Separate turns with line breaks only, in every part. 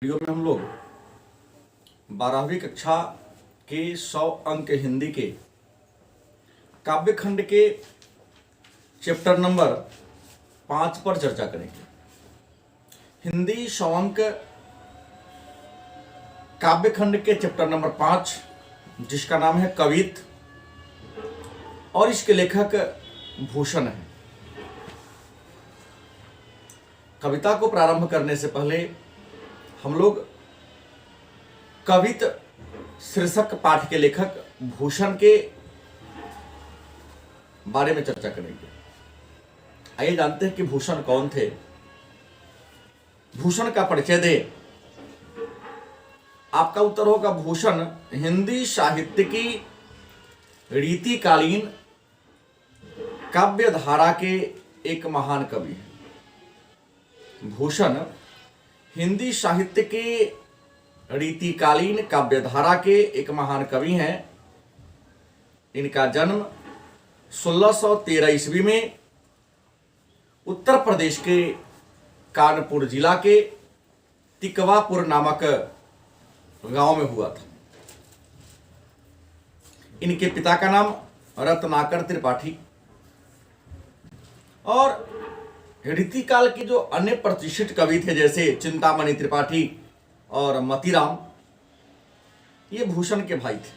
Video में हम लोग 12वीं कक्षा के 100 अंक हिंदी के काव्य खंड के चैप्टर नंबर 5 पर चर्चा करेंगे। हिंदी 100 अंक काव्य खंड के चैप्टर नंबर 5 जिसका नाम है कवित और इसके लेखक भूषण है। कविता को प्रारंभ करने से पहले हम लोग कवित शीर्षक पाठ के लेखक भूषण के बारे में चर्चा करेंगे। आइए जानते हैं कि भूषण कौन थे। भूषण का परिचय दे। आपका उत्तर होगा भूषण हिंदी साहित्य की रीतिकालीन काव्य धारा के एक महान कवि हैं। भूषण हिंदी साहित्य के रीतिकालीन काव्य धारा के एक महान कवि हैं। इनका जन्म 1613 ईस्वी में उत्तर प्रदेश के कानपुर जिला के तिकवापुर नामक गांव में हुआ था। इनके पिता का नाम रत्नाकर त्रिपाठी और रीतिकाल के जो अन्य प्रतिष्ठित कवि थे जैसे चिंतामणि त्रिपाठी और मतीराम, ये भूषण के भाई थे।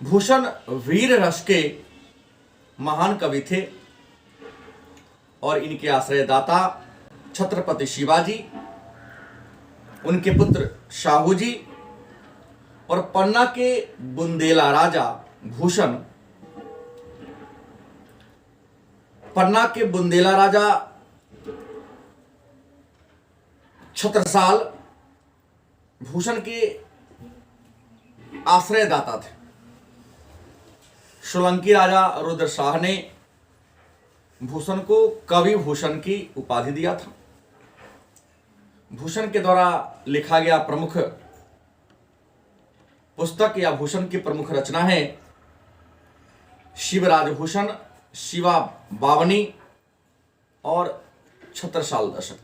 भूषण वीर रस के महान कवि थे और इनके आश्रयदाता छत्रपति शिवाजी, उनके पुत्र शाहू जी और पन्ना के बुंदेला राजा भूषण, पन्ना के बुंदेला राजा छत्रसाल भूषण के आश्रयदाता थे। सोलंकी राजा रुद्र शाह ने भूषण को कवि भूषण की उपाधि दिया था। भूषण के द्वारा लिखा गया प्रमुख पुस्तक या भूषण की प्रमुख रचना है शिवराज भूषण, शिवा बावनी और छत्रसाल दशक।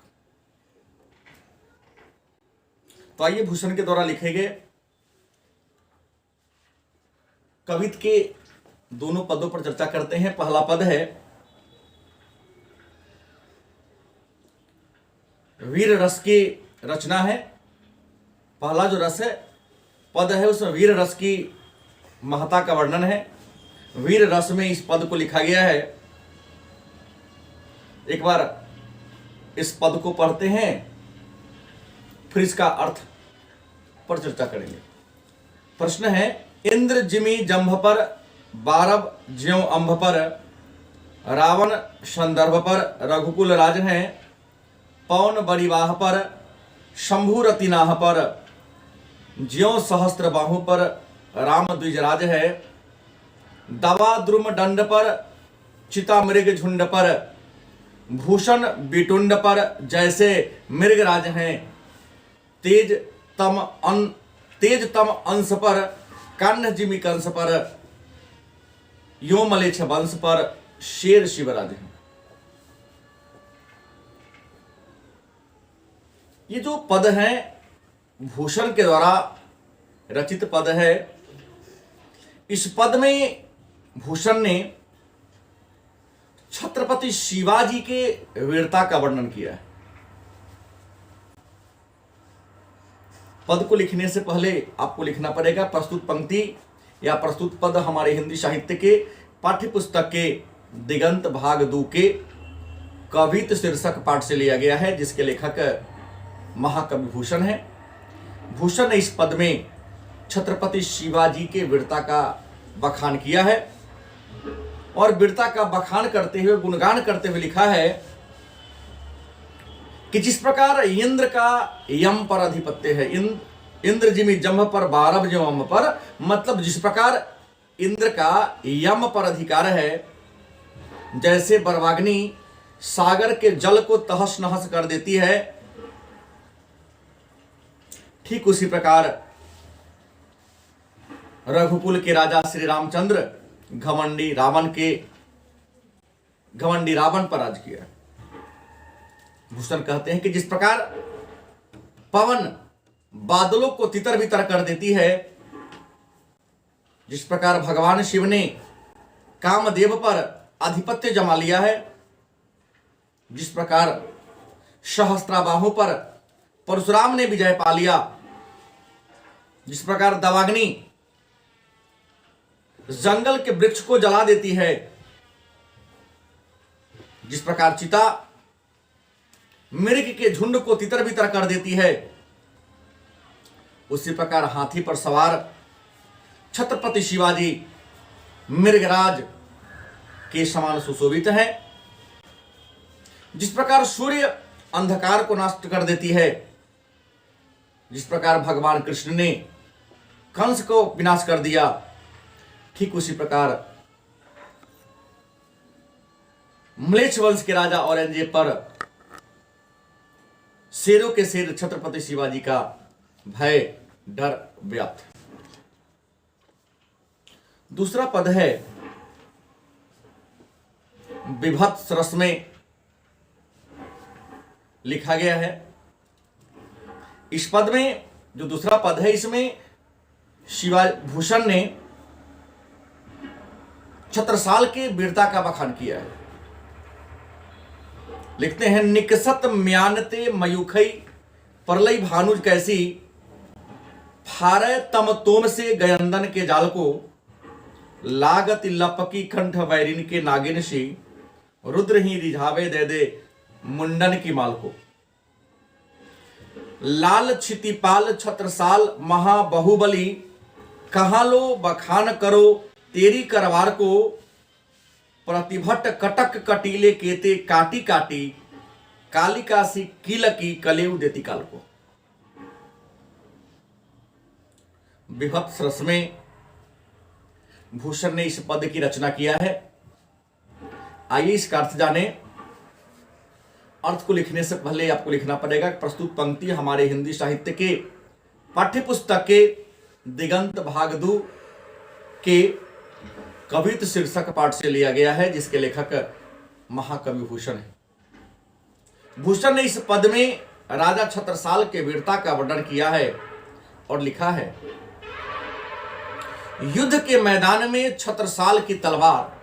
तो आइए भूषण के द्वारा लिखे गए कवित के दोनों पदों पर चर्चा करते हैं। पहला पद है वीर रस की रचना है। पहला जो रस है पद है उसमें वीर रस की महत्ता का वर्णन है। वीर रस में इस पद को लिखा गया है। एक बार इस पद को पढ़ते हैं फिर इसका अर्थ पर चर्चा करेंगे। प्रश्न है इंद्र जिमी जंभ पर बारब ज्यों अंभ पर, रावण संदर्भ पर रघुकुल राज हैं, पवन बरिवाह पर शंभु रतिनाह पर, ज्यों सहस्त्र बाहु पर राम द्विजराज है, दवा द्रुम दंड पर चिता मृग झुंड पर, भूषण बिटुंड पर जैसे मृगराज हैं, तेज तम अंश पर कान्ह जिमी कंस पर, यो मलेच्छ वंश पर शेर शिवराज हैं। ये जो पद हैं भूषण के द्वारा रचित पद है। इस पद में भूषण ने छत्रपति शिवाजी के वीरता का वर्णन किया है। पद को लिखने से पहले आपको लिखना पड़ेगा प्रस्तुत पंक्ति या प्रस्तुत पद हमारे हिंदी साहित्य के पाठ्य पुस्तक के दिगंत भाग 2 के कवित शीर्षक पाठ से लिया गया है, जिसके लेखक महाकवि भूषण है। भूषण ने इस पद में छत्रपति शिवाजी के वीरता का बखान किया है और वीरता का बखान करते हुए गुणगान करते हुए लिखा है कि जिस प्रकार इंद्र का यम पर अधिपत्य है, इंद्र जिमी जंभ पर बारब ज्यों अंभ पर, मतलब जिस प्रकार इंद्र का यम पर अधिकार है, जैसे बरवाग्नि सागर के जल को तहस नहस कर देती है, ठीक उसी प्रकार रघुकुल के राजा श्री रामचंद्र घमंडी रावण पर राज किया। भूषण कहते हैं कि जिस प्रकार पवन बादलों को तितर बितर कर देती है, जिस प्रकार भगवान शिव ने कामदेव पर आधिपत्य जमा लिया है, जिस प्रकार सहस्त्राबाहु पर परशुराम ने विजय पा लिया, जिस प्रकार दावाग्नि जंगल के वृक्ष को जला देती है, जिस प्रकार चिता मृग के झुंड को तितर बितर कर देती है, उसी प्रकार हाथी पर सवार छत्रपति शिवाजी मृगराज के समान सुशोभित है। जिस प्रकार सूर्य अंधकार को नष्ट कर देती है, जिस प्रकार भगवान कृष्ण ने कंस को विनाश कर दिया, ठीक उसी प्रकार म्लेच्छ वंश के राजा औरंगजेब पर शेरों के शेर छत्रपति शिवाजी का भय डर व्याप्त। दूसरा पद है विभत्स रस में लिखा गया है। इस पद में जो दूसरा पद है, इसमें शिवाभूषण ने छत्रसाल के वीरता का बखान किया है। लिखते हैं, निकसत म्यानते मयूखई परलई भानुज कैसी, फारे तम तोम से गयंदन के जाल को, लागत लपकी कंठ वैरिन के नागिन सी, रुद्र ही रिझावे दे दे मुंडन की माल को। लाल छितिपाल छत्रसाल महाबहुबली, कहां लो बखान करो तेरी करवार को, प्रतिभट कटक कटीले केते काटी काटी, कालिका सी कीलकी कलेव देती काल को। विभत्स रस में भूषण ने इस पद की रचना किया है। आइए इसका अर्थ जाने। अर्थ को लिखने से पहले आपको लिखना पड़ेगा। प्रस्तुत पंक्ति हमारे हिंदी साहित्य के पाठ्य पुस्तक के दिगंत भाग 2 के कवित शीर्षक पाठ से लिया गया है, जिसके लेखक महाकवि भूषण है। भूषण ने इस पद में राजा छत्रसाल के वीरता का वर्णन किया है और लिखा है, युद्ध के मैदान में छत्रसाल की तलवार,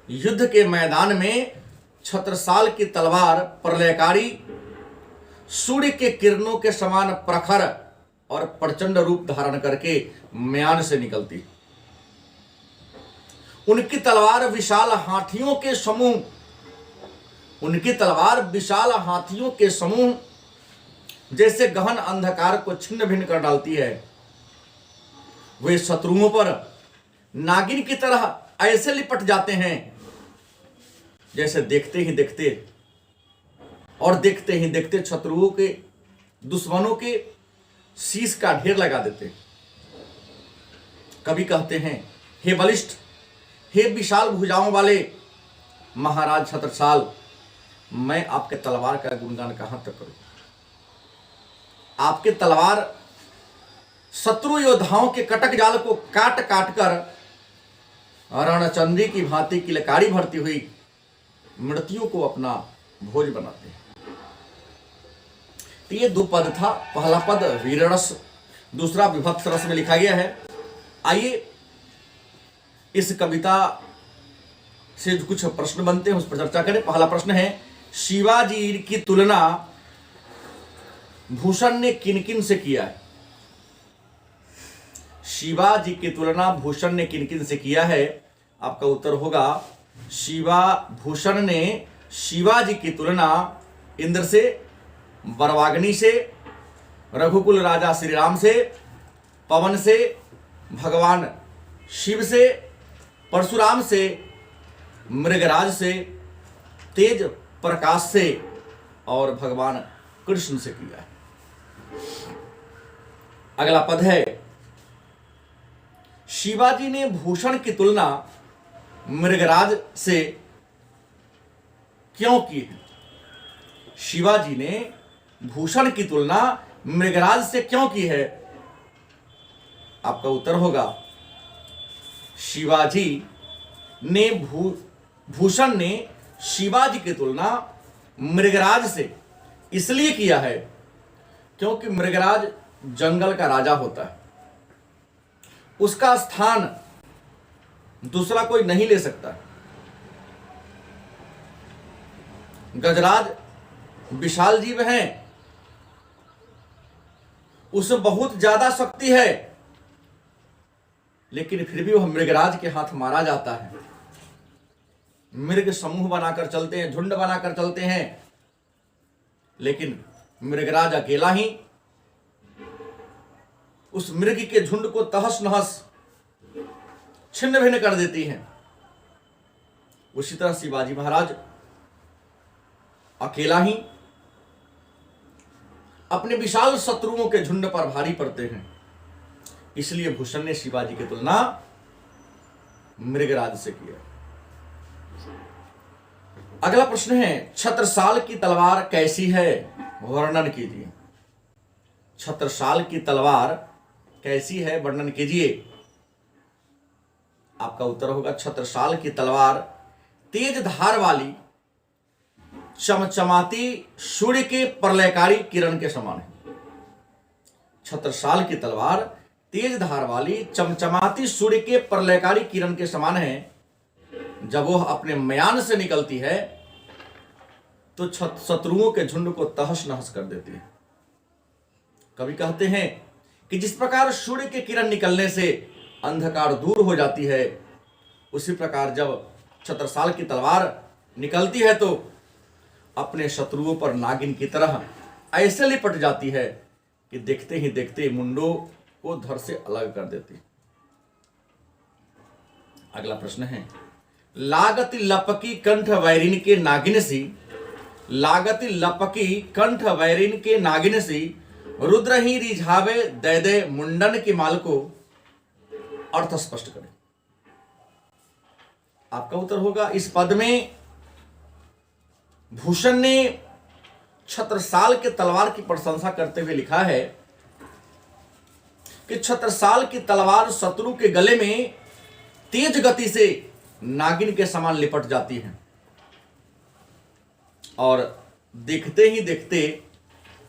युद्ध के मैदान में छत्रसाल की तलवार प्रलयकारी, सूर्य के किरणों के समान प्रखर और प्रचंड रूप धारण करके म्यान से निकलती। उनकी तलवार विशाल हाथियों के समूह, उनकी तलवार विशाल हाथियों के समूह जैसे गहन अंधकार को छिन्न भिन्न कर डालती है। वे शत्रुओं पर नागिन की तरह ऐसे लिपट जाते हैं जैसे देखते ही देखते शत्रुओं के, दुश्मनों के शीश का ढेर लगा देते। कभी कहते हैं, हे बलिष्ठ, हे विशाल भुजाओं वाले महाराज छत्रसाल, मैं आपके तलवार का गुणगान कहां तक करूं। आपके तलवार शत्रु योद्धाओं के कटक जाल को काट काट कर रणचंद्री की भांति किलकारी भरती हुई मृत्युओं को अपना भोज बनाते हैं। तो ये 2 पद था। पहला पद वीररस, दूसरा विभत्स रस में लिखा गया है। आइए इस कविता से कुछ प्रश्न बनते हैं, उस पर चर्चा करें। पहला प्रश्न है, शिवाजी की तुलना भूषण ने किन किन से किया है? शिवाजी की तुलना भूषण ने किन किन से किया है? आपका उत्तर होगा, भूषण ने शिवाजी की तुलना इंद्र से, वरवाग्नि से, रघुकुल राजा श्री राम से, पवन से, भगवान शिव से, परशुराम से, मृगराज से, तेज प्रकाश से और भगवान कृष्ण से किया है। अगला पद है, शिवाजी ने भूषण की तुलना मृगराज से क्यों की है? शिवाजी ने भूषण की तुलना मृगराज से क्यों की है? आपका उत्तर होगा, शिवाजी ने भूषण ने शिवाजी की तुलना मृगराज से इसलिए किया है क्योंकि मृगराज जंगल का राजा होता है, उसका स्थान दूसरा कोई नहीं ले सकता। गजराज विशाल जीव हैं, उसमें बहुत ज्यादा शक्ति है, लेकिन फिर भी वह मृगराज के हाथ मारा जाता है। मृग समूह बनाकर चलते हैं, झुंड बनाकर चलते हैं, लेकिन मृगराज अकेला ही उस मृग के झुंड को तहस नहस छिन्न भिन्न कर देती हैं। उसी तरह शिवाजी महाराज अकेला ही अपने विशाल शत्रुओं के झुंड पर भारी पड़ते हैं। इसलिए भूषण ने शिवाजी की तुलना मृगराज से किया। अगला प्रश्न है, छत्रसाल की तलवार कैसी है, वर्णन कीजिए। छत्रसाल की तलवार कैसी है, वर्णन कीजिए। आपका उत्तर होगा, छत्रसाल की तलवार तेज धार वाली, चमचमाती सूर्य के प्रलयकारी किरण के समान है। छत्रसाल की तलवार तेज धार वाली, चमचमाती सूर्य के प्रलयकारी किरण के समान है। जब वह अपने म्यान से निकलती है तो शत्रुओं के झुंड को तहस नहस कर देती है। कवि कहते हैं कि जिस प्रकार सूर्य के किरण निकलने से अंधकार दूर हो जाती है, उसी प्रकार जब छत्रसाल की तलवार निकलती है तो अपने शत्रुओं पर नागिन की तरह ऐसे लिपट जाती है कि देखते ही देखते मुंडों को धड़ से अलग कर देती। अगला प्रश्न है, लागति लपकी कंठ वैरिन के नागिन सी, लागति लपकी कंठ वैरिन के नागिन सी, रुद्र ही रिझावे दे दे मुंडन के माल को, अर्थ स्पष्ट करें। आपका उत्तर होगा, इस पद में भूषण ने छत्रसाल के तलवार की प्रशंसा करते हुए लिखा है कि छत्रसाल की तलवार शत्रु के गले में तेज गति से नागिन के समान लिपट जाती है और देखते ही देखते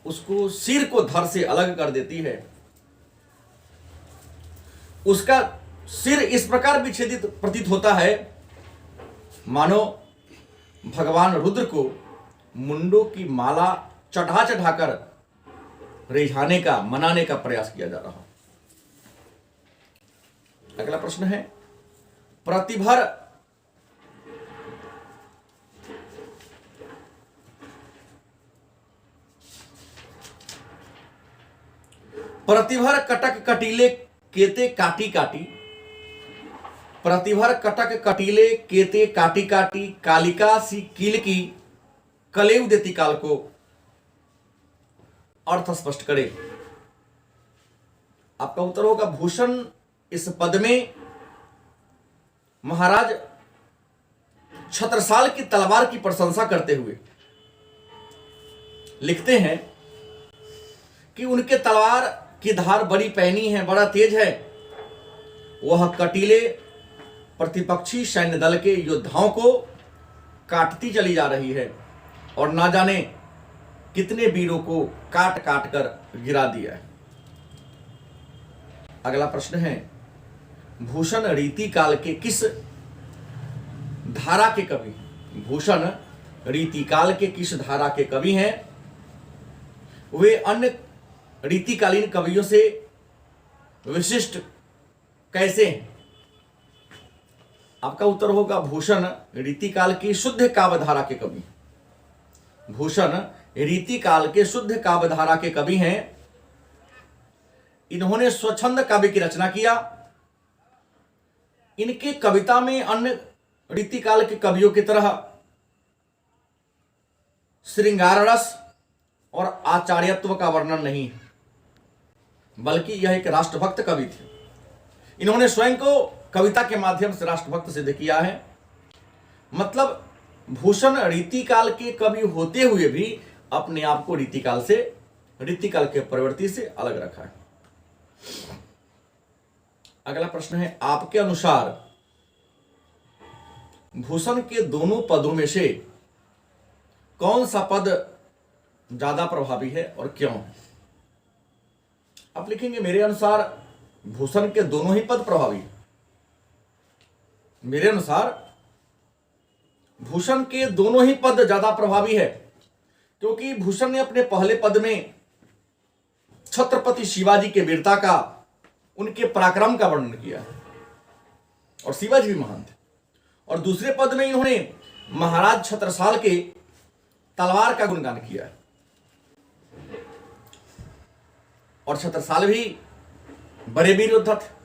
उसको सिर को धड़ से अलग कर देती है। उसका सिर इस प्रकार विच्छेदित प्रतीत होता है मानो भगवान रुद्र को मुंडों की माला चढ़ा चढ़ाकर रिझाने का, मनाने का प्रयास किया जा रहा। अगला प्रश्न है, प्रतिभर प्रतिभर कटक कटीले केते काटी काटी, प्रतिभर कटक कटीले केते काटी काटी, कालिका सी कील की कलेव देती काल को, अर्थ स्पष्ट करे। आपका उत्तर होगा, भूषण इस पद में महाराज छत्रसाल की तलवार की प्रशंसा करते हुए लिखते हैं कि उनके तलवार की धार बड़ी पैनी है, बड़ा तेज है। वह कटीले प्रतिपक्षी सैन्य दल के योद्धाओं को काटती चली जा रही है और ना जाने कितने वीरों को काट काट कर गिरा दिया है। अगला प्रश्न है, भूषण रीतिकाल के किस धारा के कवि, भूषण रीतिकाल के किस धारा के कवि हैं? वे अन्य रीतिकालीन कवियों से विशिष्ट कैसे हैं? आपका उत्तर होगा, भूषण रीतिकाल की शुद्ध काव्य धारा के कवि। भूषण रीतिकाल के शुद्ध काव्य धारा के कवि हैं। इन्होंने स्वच्छंद काव्य की रचना किया। इनके कविता में अन्य रीतिकाल के कवियों की तरह श्रृंगार रस और आचार्यत्व का वर्णन नहीं है, बल्कि यह एक राष्ट्रभक्त कवि थे। इन्होंने स्वयं को कविता के माध्यम से राष्ट्रभक्त सिद्ध किया है। मतलब भूषण रीतिकाल के कवि होते हुए भी अपने आप को रीतिकाल के प्रवृत्ति से अलग रखा है। अगला प्रश्न है, आपके अनुसार भूषण के दोनों पदों में से कौन सा पद ज्यादा प्रभावी है और क्यों? आप लिखेंगे मेरे अनुसार भूषण के दोनों ही पद प्रभावी हैं। मेरे अनुसार भूषण के दोनों ही पद ज्यादा प्रभावी है, क्योंकि भूषण ने अपने पहले पद में छत्रपति शिवाजी के वीरता का, उनके पराक्रम का वर्णन किया और शिवाजी भी महान थे। और दूसरे पद में इन्होंने महाराज छत्रसाल के तलवार का गुणगान किया है। और छत्रसाल भी बड़े वीर योद्धा थे।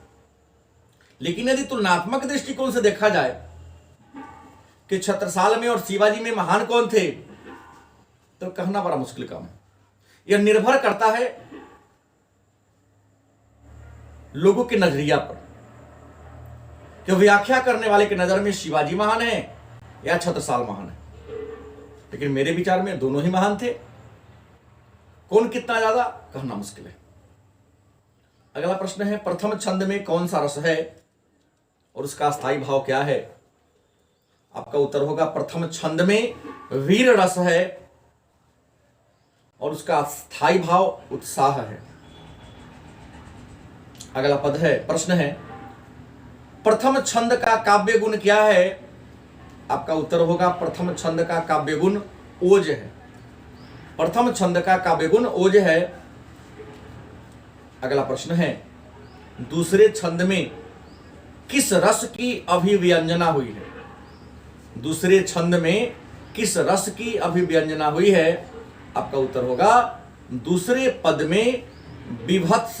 लेकिन यदि तुलनात्मक दृष्टिकोण से देखा जाए कि छत्रसाल में और शिवाजी में महान कौन थे, तो कहना बड़ा मुश्किल काम है। यह निर्भर करता है लोगों के नजरिया पर, कि व्याख्या करने वाले की नजर में शिवाजी महान है या छत्रसाल महान है। लेकिन मेरे विचार में दोनों ही महान थे। कौन कितना ज्यादा कहना मुश्किल है। अगला प्रश्न है, प्रथम छंद में कौन सा रस है और उसका स्थायी भाव क्या है? आपका उत्तर होगा प्रथम छंद में वीर रस है और उसका स्थायी भाव उत्साह है। अगला पद है, प्रश्न है, प्रथम छंद का काव्य गुण क्या है? आपका उत्तर होगा प्रथम छंद का काव्य गुण ओज है। प्रथम छंद का काव्य गुण ओज है। अगला प्रश्न है, दूसरे छंद में किस रस की अभिव्यंजना हुई है? दूसरे छंद में किस रस की अभिव्यंजना हुई है? आपका उत्तर होगा दूसरे पद में विभत्स,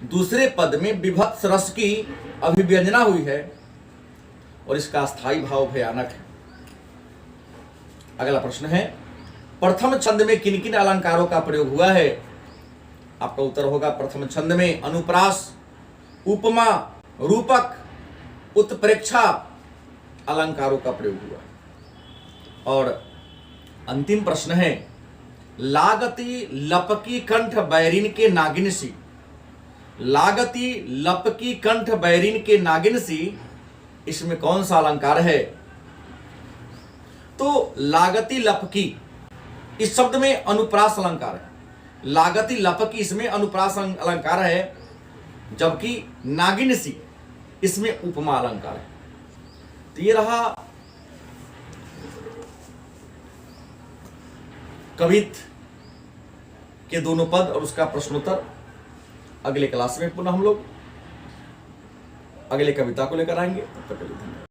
दूसरे पद में विभत्स रस की अभिव्यंजना हुई है और इसका स्थायी भाव भयानक है। अगला प्रश्न है, प्रथम छंद में किन किन अलंकारों का प्रयोग हुआ है? आपका उत्तर होगा प्रथम छंद में अनुप्रास, उपमा, रूपक, उत्प्रेक्षा अलंकारों का प्रयोग हुआ। और अंतिम प्रश्न है, लागती लपकी कंठ बैरिन के नागिन सी, लागती लपकी कंठ बैरिन के नागिन सी, इसमें कौन सा अलंकार है? तो लागती लपकी इस शब्द में अनुप्रास अलंकार है। लागती लपकी इसमें अनुप्रास अलंकार है, जबकि नागिन सी इसमें उपमा अलंकार है। तो ये रहा कवित के दोनों पद और उसका प्रश्नोत्तर। अगले क्लास में पुनः हम लोग अगले कविता को लेकर आएंगे। तब तक के लिए धन्यवाद।